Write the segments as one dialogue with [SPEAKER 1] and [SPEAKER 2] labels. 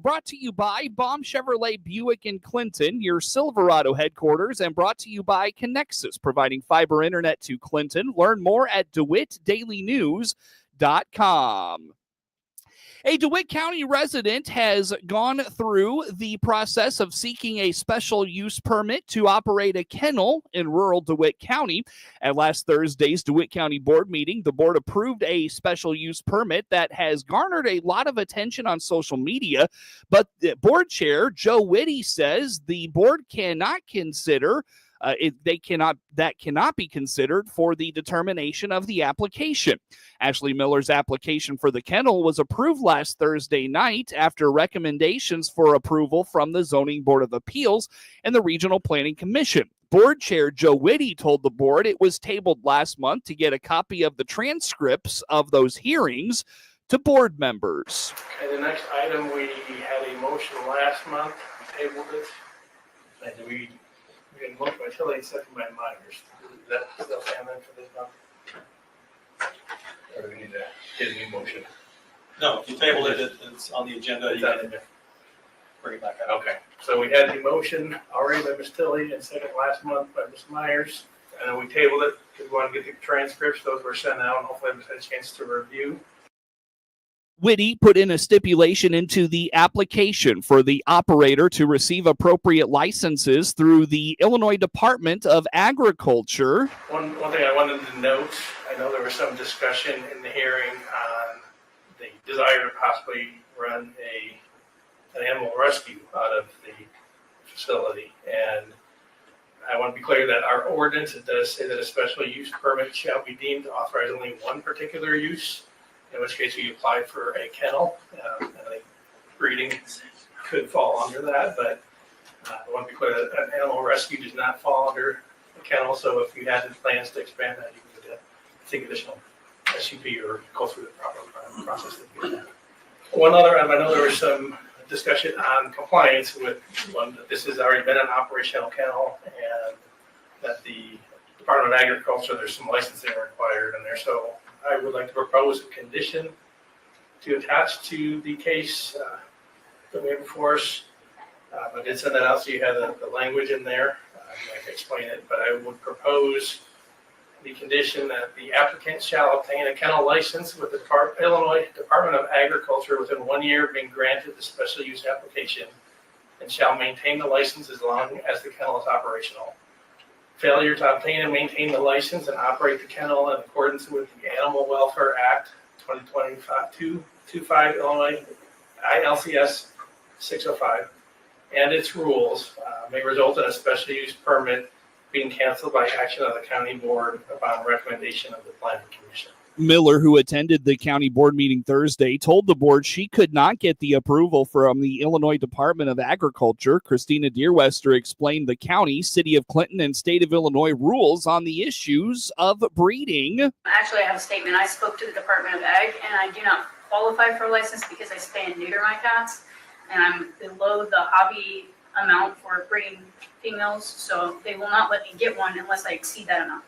[SPEAKER 1] Brought to you by Baum Chevrolet Buick in Clinton, your Silverado headquarters, and brought to you by Connexus, providing fiber internet to Clinton. Learn more at DeWittDailyNews.com. A DeWitt County resident has gone through the process of seeking a special use permit to operate a kennel in rural DeWitt County. At last Thursday's DeWitt County Board meeting, the board approved a special use permit that has garnered a lot of attention on social media. But the board chair, Joe Whitty, says the board cannot consider that cannot be considered for the determination of the application. Ashley Miller's application for the kennel was approved last Thursday night after recommendations for approval from the Zoning Board of Appeals and the Regional Planning Commission. Board Chair Joe Whitty told the board it was tabled last month to get a copy of the transcripts of those hearings to board members.
[SPEAKER 2] Okay, the next item, we had a motion last month, we tabled it, and we had a motion by Tilly, second by Myers. Is that still standing for this month? Or do we need to get a new motion?
[SPEAKER 3] No, if you tabled it, it's on the agenda. You can bring it back up.
[SPEAKER 2] Okay, so we had the motion already by Ms. Tilly and second last month by Ms. Myers. And we tabled it because we want to get the transcripts. Those were sent out and hopefully everyone's had a chance to review.
[SPEAKER 1] Whitty put in a stipulation into the application for the operator to receive appropriate licenses through the Illinois Department of Agriculture.
[SPEAKER 2] One thing I wanted to note, I know there was some discussion in the hearing on the desire to possibly run an animal rescue out of the facility. And I want to be clear that our ordinance, it does say that a special use permit shall be deemed to authorize only one particular use, in which case we applied for a kennel. And I think breeding could fall under that, but I want to be clear that an animal rescue does not fall under a kennel. So if you had plans to expand that, you could take additional SUP or go through the proper process to do that. One other, I know there was some discussion on compliance with one, that this has already been an operational kennel and that the Department of Agriculture, there's some licensing required in there. So I would like to propose a condition to attach to the case that we have before us. I did send that out so you have the language in there. I can explain it, but I would propose the condition that the applicant shall obtain a kennel license with the Illinois Department of Agriculture within 1 year of being granted the special use application and shall maintain the license as long as the kennel is operational. Failure to obtain and maintain the license and operate the kennel in accordance with the Animal Welfare Act 2025 Illinois ILCS 605 and its rules may result in a special use permit being canceled by action of the county board upon recommendation of the planning commission.
[SPEAKER 1] Miller, who attended the county board meeting Thursday, told the board she could not get the approval from the Illinois Department of Agriculture. Christina Deerwester explained the county, city of Clinton, and state of Illinois rules on the issues of breeding.
[SPEAKER 4] Actually, I have a statement. I spoke to the Department of Ag, and I do not qualify for a license because I spay and neuter my cats, and I'm below the hobby amount for breeding females, so they will not let me get one unless I exceed that amount.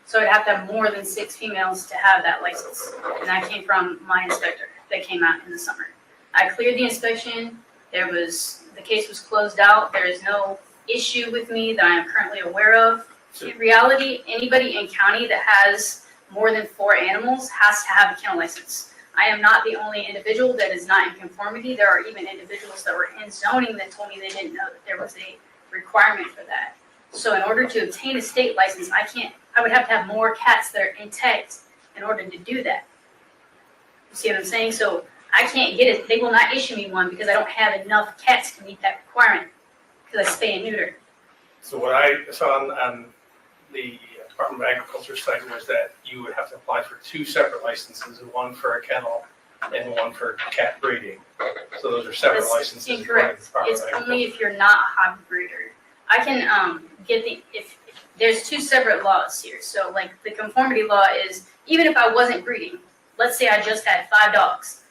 [SPEAKER 4] So I'd have to have more than 6 females to have that license. And that came from my inspector that came out in the summer. I cleared the inspection. The case was closed out. There is no issue with me that I am currently aware of. In reality, anybody in county that has more than 4 animals has to have a kennel license. I am not the only individual that is not in conformity. There are even individuals that were in zoning that told me they didn't know that there was a requirement for that. So in order to obtain a state license, I would have to have more cats that are intact in order to do that. You see what I'm saying? So I can't get it. They will not issue me one because I don't have enough cats to meet that requirement because I spay and neuter.
[SPEAKER 2] So what I saw on the Department of Agriculture site was that you would have to apply for 2 separate licenses, one for a kennel and one for cat breeding. So those are separate licenses.
[SPEAKER 4] Incorrect. It's only if you're not a hobby breeder. I can get if there's 2 separate laws here. So like the conformity law is even if I wasn't breeding, let's say I just had 5 dogs.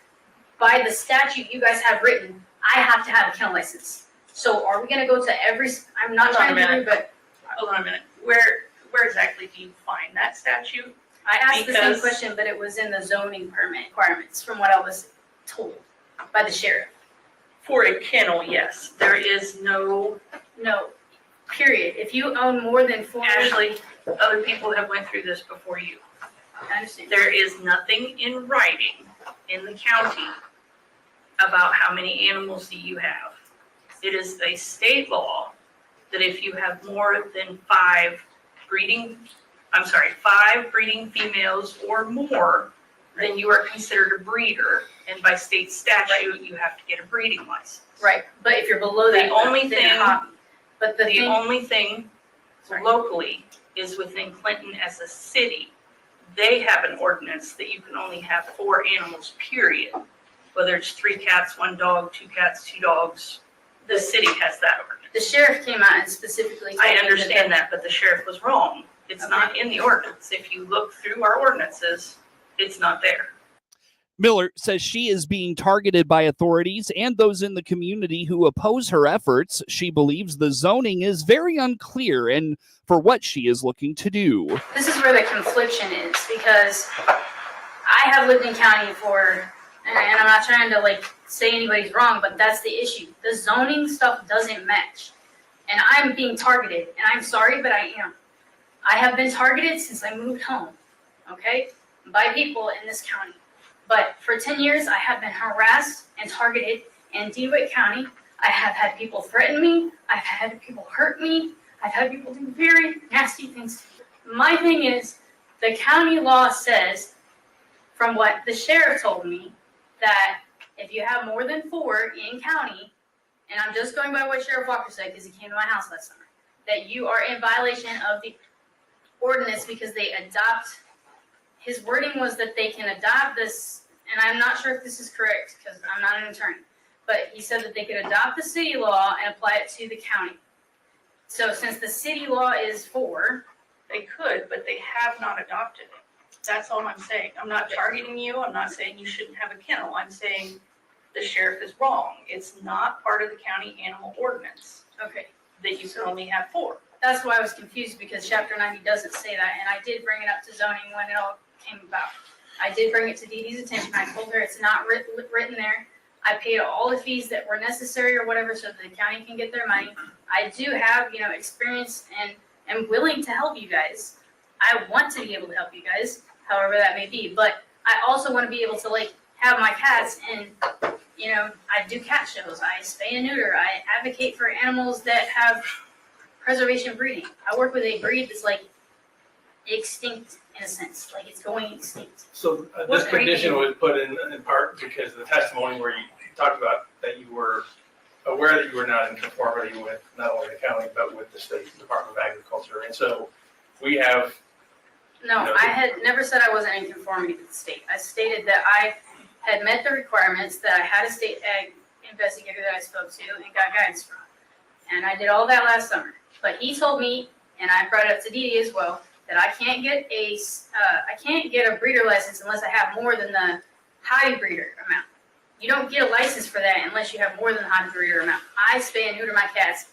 [SPEAKER 4] By the statute you guys have written, I have to have a kennel license. So are we going to go to every? I'm not trying to be, but
[SPEAKER 5] hold on a minute. Where exactly do you find that statute?
[SPEAKER 4] I asked the same question, but it was in the zoning permit requirements from what I was told by the sheriff.
[SPEAKER 5] For a kennel, yes, there is no,
[SPEAKER 4] No, period. If you own more than 4,
[SPEAKER 5] Ashley, other people have went through this before you.
[SPEAKER 4] I understand.
[SPEAKER 5] There is nothing in writing in the county about how many animals do you have. It is a state law that if you have more than 5 breeding females or more, then you are considered a breeder, and by state statute, you have to get a breeding license.
[SPEAKER 4] Right, but if you're below that,
[SPEAKER 5] The only
[SPEAKER 4] then you're
[SPEAKER 5] thing-
[SPEAKER 4] hobby. But the
[SPEAKER 5] The
[SPEAKER 4] thing,
[SPEAKER 5] only thing
[SPEAKER 4] Sorry.
[SPEAKER 5] locally is within Clinton as a city. They have an ordinance that you can only have 4 animals, period. Whether it's 3 cats, 1 dog, 2 cats, 2 dogs, the city has that ordinance.
[SPEAKER 4] the sheriff came out and specifically told
[SPEAKER 5] I
[SPEAKER 4] me
[SPEAKER 5] understand that, but the sheriff was wrong. It's not in the ordinance. If you look through our ordinances, it's not there.
[SPEAKER 1] Miller says she is being targeted by authorities and those in the community who oppose her efforts. She believes the zoning is very unclear and for what she is looking to do.
[SPEAKER 4] This is where the confliction is, because I have lived in county for, and I'm not trying to like say anybody's wrong, but that's the issue. The zoning stuff doesn't match. And I'm being targeted, and I'm sorry, but I am. I have been targeted since I moved home, okay, by people in this county. But for 10 years, I have been harassed and targeted in DeWitt County. I have had people threaten me. I've had people hurt me. I've had people do very nasty things. My thing is, the county law says, from what the sheriff told me, that if you have more than 4 in county, and I'm just going by what Sheriff Walker said because he came to my house last summer, that you are in violation of the ordinance because they adopt, his wording was that they can adopt this, and I'm not sure if this is correct because I'm not an attorney, but he said that they could adopt the city law and apply it to the county. So since the city law is 4,
[SPEAKER 5] They could, but they have not adopted it. That's all I'm saying. I'm not targeting you. I'm not saying you shouldn't have a kennel. I'm saying the sheriff is wrong. It's not part of the county animal ordinance
[SPEAKER 4] okay.
[SPEAKER 5] that you can only have 4.
[SPEAKER 4] That's why I was confused because Chapter 90 doesn't say that, and I did bring it up to zoning when it all came about. I did bring it to Dee Dee's attention. I told her it's not written there. I paid all the fees that were necessary or whatever so that the county can get their money. I do have, experience and am willing to help you guys. I want to be able to help you guys, however that may be. But I also want to be able to have my cats and, I do cat shows. I spay and neuter. I advocate for animals that have preservation breeding. I work with a breed that's extinct in a sense, it's going extinct.
[SPEAKER 2] So this condition was put in part because the testimony where you talked about that you were aware that you were not in conformity with not only the county, but with the state Department of Agriculture. And so we have.
[SPEAKER 4] No, I had never said I wasn't in conformity with the state. I stated that I had met the requirements, that I had a state ag investigator that I spoke to and got guidance from. And I did all that last summer. But he told me, and I brought it up to Dee Dee as well, that I can't get a breeder license unless I have more than the hobby breeder amount. You don't get a license for that unless you have more than the hobby breeder amount. I spay and neuter my cats.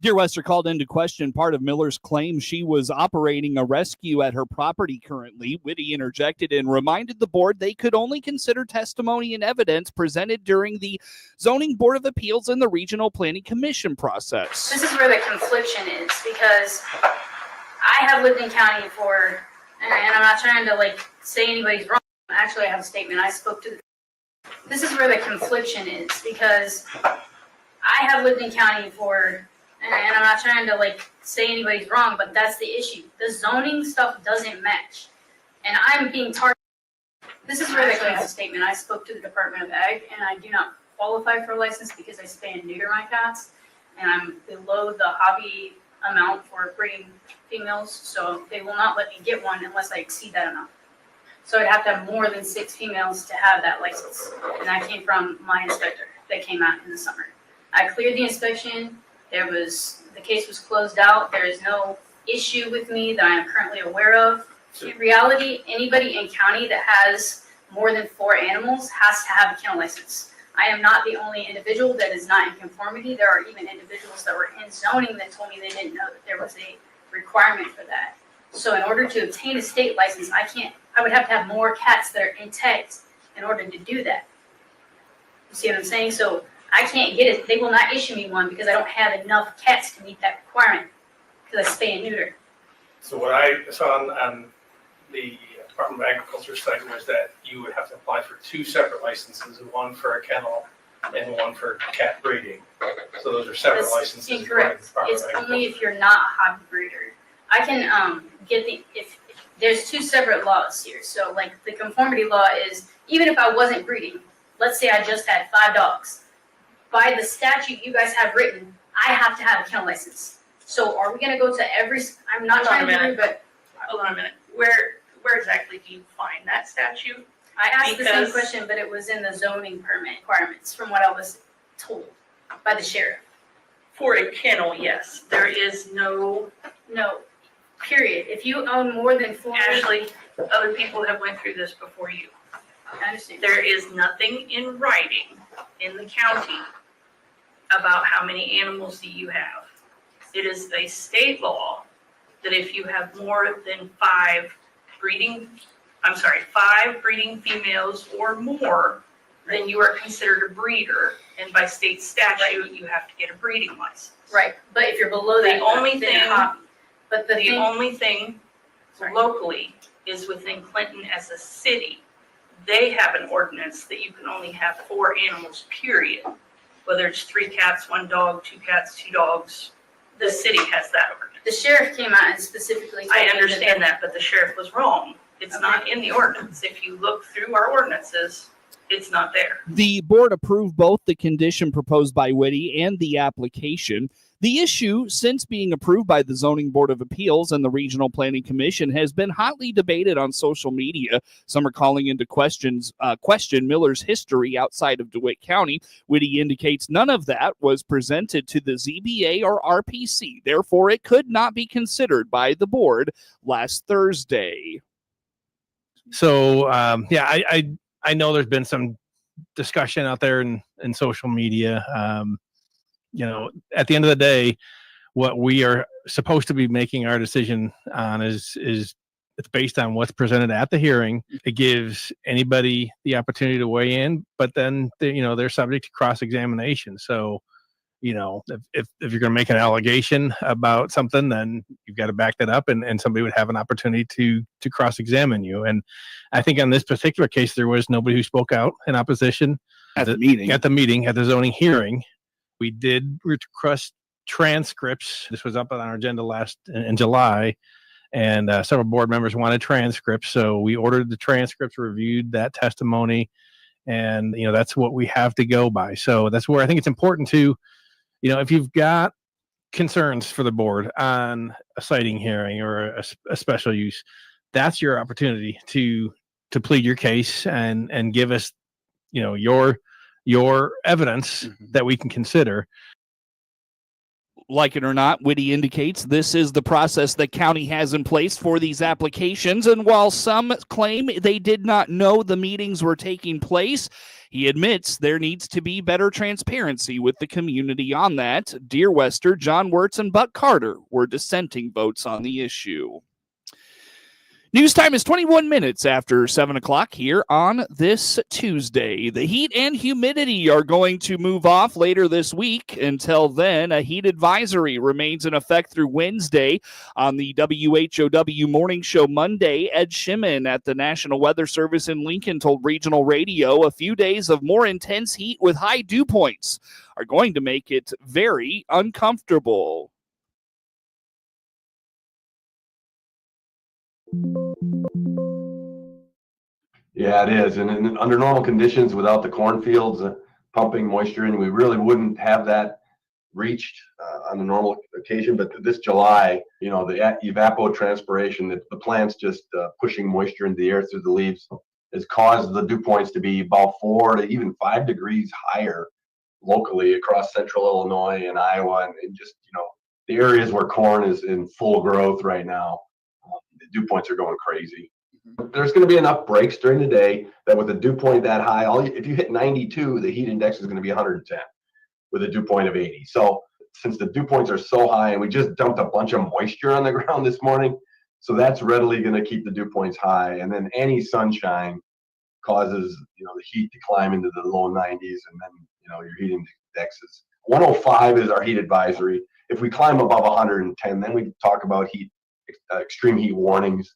[SPEAKER 1] Dear Wester called into question part of Miller's claim she was operating a rescue at her property currently. Whitty interjected and reminded the board they could only consider testimony and evidence presented during the Zoning Board of Appeals and the Regional Planning Commission process.
[SPEAKER 4] This is where the confliction is because I have lived in county for, and I'm not trying to say anybody's wrong. Actually, I have a statement. I spoke to. This is where the confliction is because I have lived in county for, and I'm not trying to say anybody's wrong, but that's the issue. The zoning stuff doesn't match, and I'm being targeted. This is where the statement. I spoke to the Department of Ag, and I do not qualify for a license because I spay and neuter my cats, and I'm below the hobby amount for breeding females, so they will not let me get one unless I exceed that amount. So I'd have to have more than 6 females to have that license, and that came from my inspector that came out in the summer. I cleared the inspection. The case was closed out. There is no issue with me that I am currently aware of. In reality, anybody in county that has more than 4 animals has to have a kennel license. I am not the only individual that is not in conformity. There are even individuals that were in zoning that told me they didn't know that there was a requirement for that. So in order to obtain a state license, I would have to have more cats that are intact in order to do that. You see what I'm saying? So I can't get it. They will not issue me one because I don't have enough cats to meet that requirement because I spay and neuter.
[SPEAKER 2] So what I saw on the Department of Agriculture site was that you would have to apply for 2 separate licenses, one for a kennel and one for cat breeding. So those are separate
[SPEAKER 4] That's
[SPEAKER 2] licenses.
[SPEAKER 4] incorrect. It's only if you're not a hobby breeder. I can get if there's 2 separate laws here. So like the conformity law is even if I wasn't breeding, let's say I just had 5 dogs. By the statute you guys have written, I have to have a kennel license. So are we gonna go to every? I'm not trying to do, but
[SPEAKER 5] Hold on a minute. Where exactly do you find that statute?
[SPEAKER 4] I asked the same
[SPEAKER 5] Because-
[SPEAKER 4] question, but it was in the zoning permit requirements from what I was told by the sheriff.
[SPEAKER 5] For a kennel, yes. There is no,
[SPEAKER 4] No, period. If you own more than 4,
[SPEAKER 5] Ashley, other people have went through this before you.
[SPEAKER 4] I understand.
[SPEAKER 5] There is nothing in writing in the county about how many animals do you have. It is a state law that if you have more than 5 breeding females or more, then you are considered a breeder. And by state statute, you have to get a breeding license.
[SPEAKER 4] Right, but if you're below that,
[SPEAKER 5] The only
[SPEAKER 4] then
[SPEAKER 5] thing-
[SPEAKER 4] hobby. But the
[SPEAKER 5] The
[SPEAKER 4] thing,
[SPEAKER 5] only thing
[SPEAKER 4] Sorry.
[SPEAKER 5] locally is within Clinton as a city. They have an ordinance that you can only have 4 animals, period. Whether it's 3 cats, 1 dog, 2 cats, 2 dogs, the city has that ordinance.
[SPEAKER 4] the sheriff came out and specifically told
[SPEAKER 5] I
[SPEAKER 4] me
[SPEAKER 5] understand that, but the sheriff was wrong. It's not in the ordinance. If you look through our ordinances, it's not there.
[SPEAKER 1] The board approved both the condition proposed by Whitty and the application. The issue, since being approved by the Zoning Board of Appeals and the Regional Planning Commission, has been hotly debated on social media. Some are calling into question Miller's history outside of DeWitt County. Whitty indicates none of that was presented to the ZBA or RPC. Therefore, it could not be considered by the board last Thursday.
[SPEAKER 6] So I know there's been some discussion out there in social media. At the end of the day, what we are supposed to be making our decision on is it's based on what's presented at the hearing. It gives anybody the opportunity to weigh in, but then they're subject to cross-examination. So if you're going to make an allegation about something, then you've got to back that up, and somebody would have an opportunity to cross-examine you. And I think on this particular case, there was nobody who spoke out in opposition
[SPEAKER 1] At the meeting.
[SPEAKER 6] at the zoning hearing. We did request transcripts. This was up on our agenda in July, and several board members wanted transcripts. So we ordered the transcripts, reviewed that testimony, and that's what we have to go by. So that's where I think it's important to, if you've got concerns for the board on a citing hearing or a special use, that's your opportunity to plead your case and give us, your evidence that we can consider.
[SPEAKER 1] Like it or not, Whitty indicates this is the process the county has in place for these applications. And while some claim they did not know the meetings were taking place, he admits there needs to be better transparency with the community on that. Dear Wester, John Wirtz, and Buck Carter were dissenting votes on the issue. News time is 21 minutes after 7 o'clock here on this Tuesday. The heat and humidity are going to move off later this week. Until then, a heat advisory remains in effect through Wednesday. On the WHOW Morning Show Monday, Ed Shimon at the National Weather Service in Lincoln told Regional Radio a few days of more intense heat with high dew points are going to make it very uncomfortable.
[SPEAKER 7] Yeah, it is. And under normal conditions, without the cornfields pumping moisture in, we really wouldn't have that reached on a normal occasion. But this July, the evapotranspiration, the plants just pushing moisture into the air through the leaves has caused the dew points to be about 4 to even 5 degrees higher locally across central Illinois and Iowa. And just, the areas where corn is in full growth right now, the dew points are going crazy. There's going to be enough breaks during the day that with a dew point that high, if you hit 92, the heat index is going to be 110 with a dew point of 80. So since the dew points are so high, and we just dumped a bunch of moisture on the ground this morning, so that's readily going to keep the dew points high. And then any sunshine causes the heat to climb into the low 90s, and then your heat indexes. 105 is our heat advisory. If we climb above 110, then we talk about extreme heat warnings.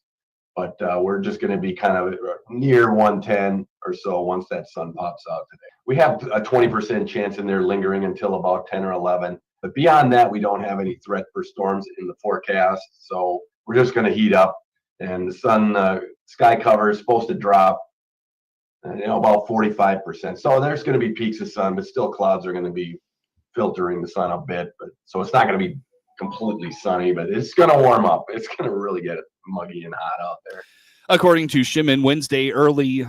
[SPEAKER 7] But we're just going to be kind of near 110 or so once that sun pops out today. We have a 20% chance in there lingering until about 10 or 11. But beyond that, we don't have any threat for storms in the forecast. So we're just going to heat up. And the sun, sky cover is supposed to drop, about 45%. So there's going to be peaks of sun, but still clouds are going to be filtering the sun a bit. But so it's not going to be completely sunny, but it's going to warm up. It's going to really get muggy and hot out there.
[SPEAKER 1] According to Shimon, Wednesday early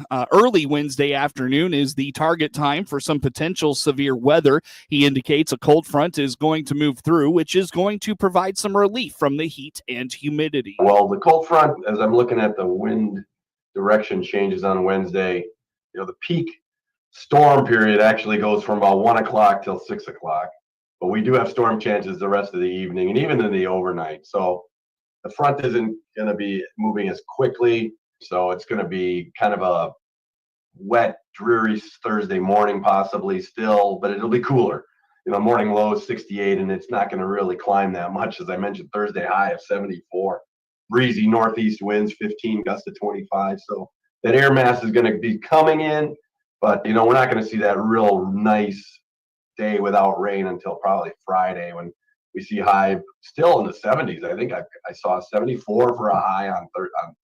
[SPEAKER 1] Wednesday afternoon is the target time for some potential severe weather. He indicates a cold front is going to move through, which is going to provide some relief from the heat and humidity.
[SPEAKER 7] Well, the cold front, as I'm looking at the wind direction changes on Wednesday, the peak storm period actually goes from about 1 o'clock till 6 o'clock. But we do have storm chances the rest of the evening and even in the overnight. So the front isn't going to be moving as quickly. So it's going to be kind of a wet, dreary Thursday morning possibly still, but it'll be cooler. Morning low is 68, and it's not going to really climb that much. As I mentioned, Thursday high of 74. Breezy northeast winds, 15 gusts to 25. So that air mass is going to be coming in, but, we're not going to see that real nice day without rain until probably Friday when we see high still in the 70s. I think I saw 74 for a high on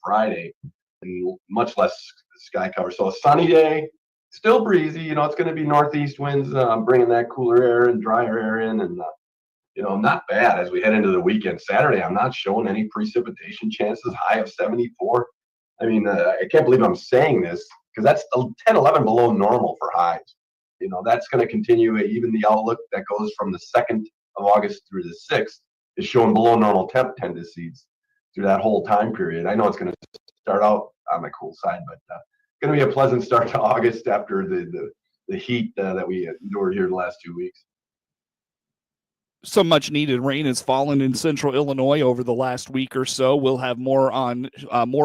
[SPEAKER 7] Friday and much less sky cover. So a sunny day, still breezy. It's going to be northeast winds bringing that cooler air and drier air in, and not bad as we head into the weekend. Saturday, I'm not showing any precipitation chances, high of 74. I mean, I can't believe I'm saying this because that's 10, 11 below normal for highs. That's going to continue. Even the outlook that goes from the 2nd of August through the 6th is showing below normal temp tendencies through that whole time period. I know it's going to start out on the cool side, but it's going to be a pleasant start to August after the heat that we endured here the last 2 weeks.
[SPEAKER 1] Some much needed rain has fallen in central Illinois over the last week or so. We'll have more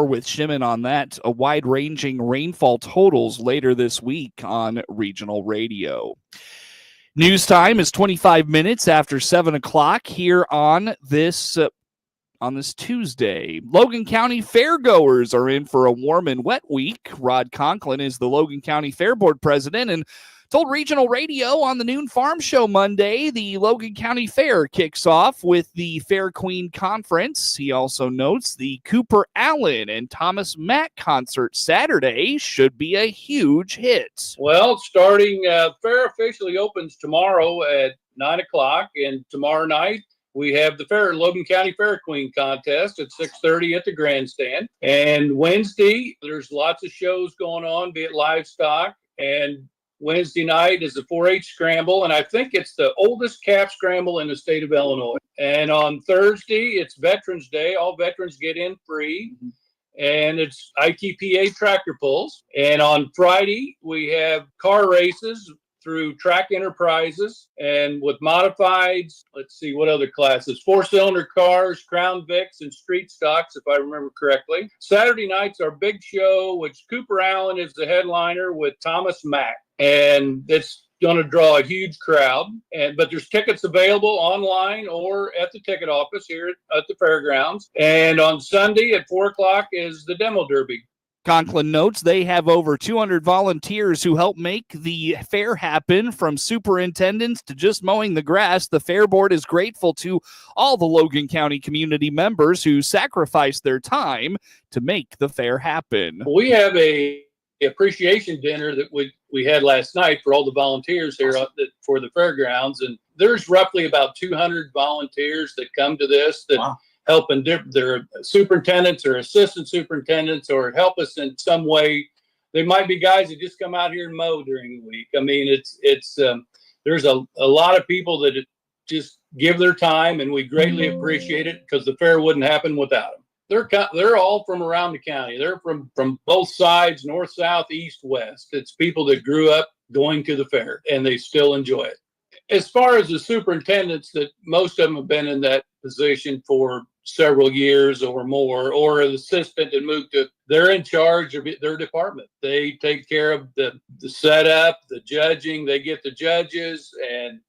[SPEAKER 1] with Shimon on that. Wide ranging rainfall totals later this week on regional radio. News time is 25 minutes after 7 o'clock here on this Tuesday. Logan County fairgoers are in for a warm and wet week. Rod Conklin is the Logan County Fair Board president and told regional radio on the Noon Farm Show Monday the Logan County Fair kicks off with the Fair Queen Conference. He also notes the Cooper Allen and Thomas Mack concert Saturday should be a huge hit.
[SPEAKER 8] Well, fair officially opens tomorrow at 9 o'clock, and tomorrow night we have the Logan County Fair Queen contest at 6:30 at the grandstand. And Wednesday, there's lots of shows going on, be it livestock, and Wednesday night is the 4-H scramble, and I think it's the oldest calf scramble in the state of Illinois. And on Thursday, it's Veterans Day. All veterans get in free, and it's ITPA tractor pulls. And on Friday, we have car races through Track Enterprises, and with modifieds, let's see what other classes, 4-cylinder cars, Crown Vics, and street stocks, if I remember correctly. Saturday night's our big show, which Cooper Allen is the headliner with Thomas Mack. And it's going to draw a huge crowd. But there's tickets available online or at the ticket office here at the fairgrounds. And on Sunday at 4 o'clock is the demo derby.
[SPEAKER 1] Conklin notes they have over 200 volunteers who help make the fair happen, from superintendents to just mowing the grass. The Fair Board is grateful to all the Logan County community members who sacrifice their time to make the fair happen.
[SPEAKER 8] We have a appreciation dinner that we had last night for all the volunteers here for the fairgrounds, and there's roughly about 200 volunteers that come to this that help in their superintendents or assistant superintendents or help us in some way. They might be guys that just come out here and mow during the week. I mean, there's a lot of people that just give their time, and we greatly appreciate it because the fair wouldn't happen without them. They're all from around the county. They're from both sides, north, south, east, west. It's people that grew up going to the fair, and they still enjoy it. As far as the superintendents, that most of them have been in that position for several years or more, or an assistant and moved to, they're in charge of their department. They take care of the setup, the judging, they get the judges, and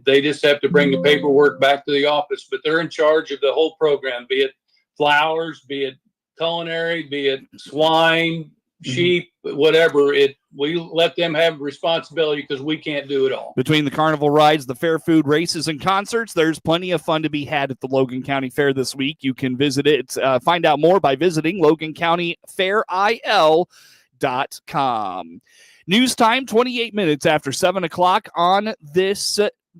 [SPEAKER 8] they just have to bring the paperwork back to the office, but they're in charge of the whole program, be it flowers, be it culinary, be it swine, sheep, whatever. We let them have responsibility because we can't do it all.
[SPEAKER 1] Between the carnival rides, the fair food, races, and concerts, there's plenty of fun to be had at the Logan County Fair this week. You can visit it, find out more by visiting LoganCountyFairIL.com. News time, 28 minutes after 7 o'clock on this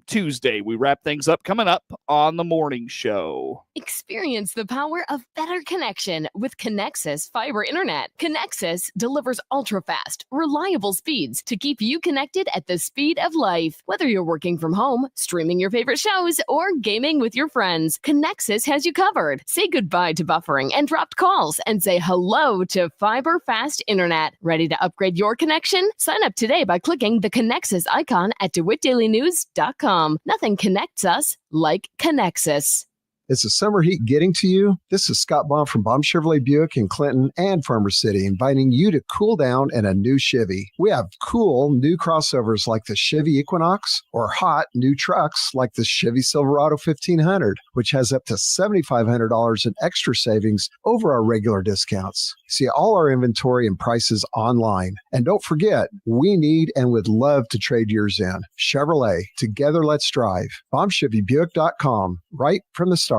[SPEAKER 1] Tuesday. We wrap things up coming up on the morning show.
[SPEAKER 9] Experience the power of better connection with Connexus Fiber Internet. Connexus delivers ultra-fast, reliable speeds to keep you connected at the speed of life. Whether you're working from home, streaming your favorite shows, or gaming with your friends, Connexus has you covered. Say goodbye to buffering and dropped calls and say hello to fiber fast internet. Ready to upgrade your connection? Sign up today by clicking the Connexus icon at DeWittDailyNews.com. Nothing connects us like Connexus.
[SPEAKER 10] Is the summer heat getting to you? This is Scott Baum from Baum Chevrolet Buick in Clinton and Farmer City, inviting you to cool down in a new Chevy. We have cool new crossovers like the Chevy Equinox or hot new trucks like the Chevy Silverado 1500, which has up to $7,500 in extra savings over our regular discounts. See all our inventory and prices online. And don't forget, we need and would love to trade yours in. Chevrolet, together let's drive. BaumChevyBuick.com, right from the start.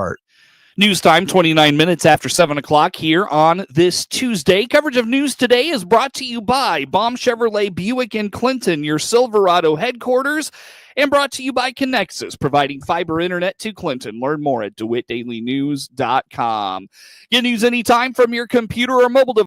[SPEAKER 1] News time, 29 minutes after 7 o'clock here on this Tuesday. Coverage of news today is brought to you by Baum Chevrolet Buick in Clinton, your Silverado headquarters, and brought to you by Connexus, providing fiber internet to Clinton. Learn more at DeWittDailyNews.com. Get news anytime from your computer or mobile device.